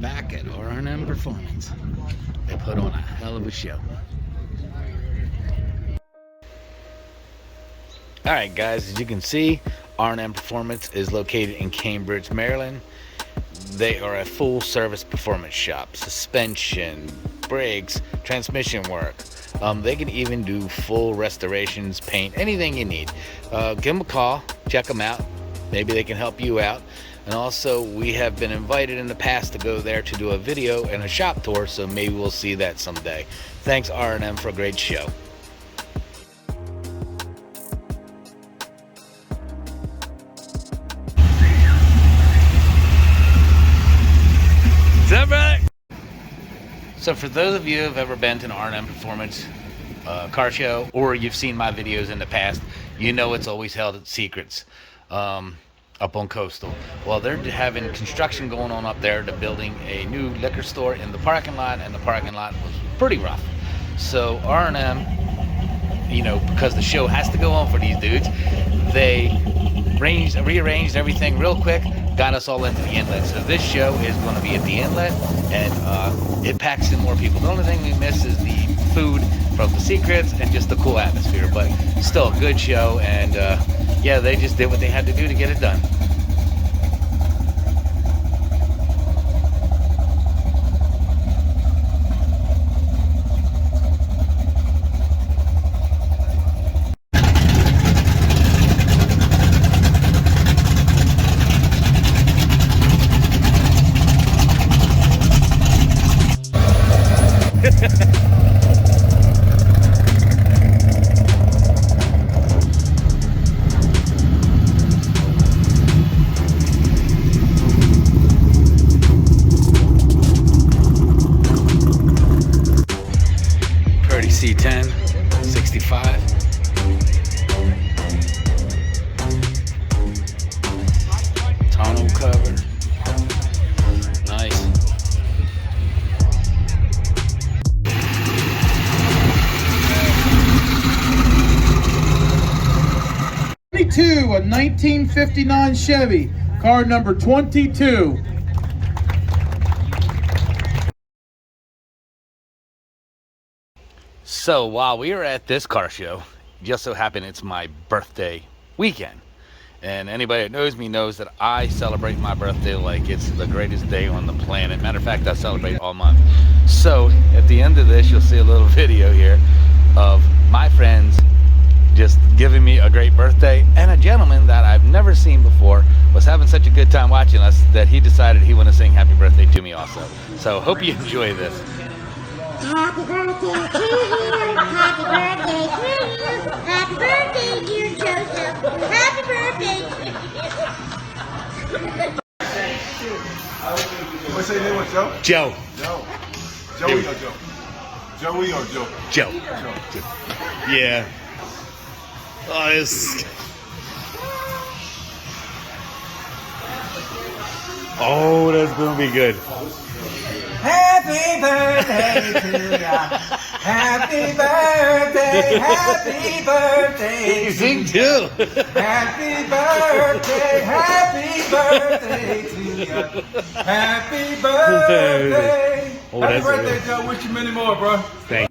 back at R&M Performance. They put on a hell of a show. Alright guys, as you can see, R&M Performance is located in Cambridge, Maryland. They are a full service performance shop. Suspension, brakes, transmission work. They can even do full restorations, paint, anything you need. Give them a call, check them out. Maybe they can help you out. And also, we have been invited in the past to go there to do a video and a shop tour, so maybe we'll see that someday. Thanks R&M for a great show. What's up, brother? So for those of you who have ever been to an R&M Performance car show, or you've seen my videos in the past, you know it's always held at Secrets. Up on Coastal. Well, they're having construction going on up there. They're building a new liquor store in the parking lot, and the parking lot was pretty rough. So R&M, you know, because the show has to go on for these dudes, they rearranged everything real quick, got us all into the inlet. So this show is going to be at the inlet, and it packs in more people. The only thing we miss is the food from the Secrets and just the cool atmosphere, but still a good show. And yeah, they just did what they had to do to get it done. C10, 65. Tonneau cover. Nice. A 1959 Chevy, car number 22. So while we were at this car show, just so happened it's my birthday weekend. And anybody that knows me knows that I celebrate my birthday like it's the greatest day on the planet. Matter of fact, I celebrate all month. So at the end of this, you'll see a little video here of my friends just giving me a great birthday, and a gentleman that I've never seen before was having such a good time watching us that he decided he wanted to sing happy birthday to me also. So hope you enjoy this. Happy birthday to you, happy birthday to you, happy birthday dear Joseph, happy birthday to you. What's your name? Joe? Joe. Joe. Joey or Joe? Joey or Joe? Joe. Joe. Yeah. Oh, this. Oh, that's gonna be good. Happy birthday to ya. Happy birthday You sing too. Happy birthday to ya. Happy birthday. Oh, Happy that's birthday, good. Joe. Wish you many more, bro. Thank you.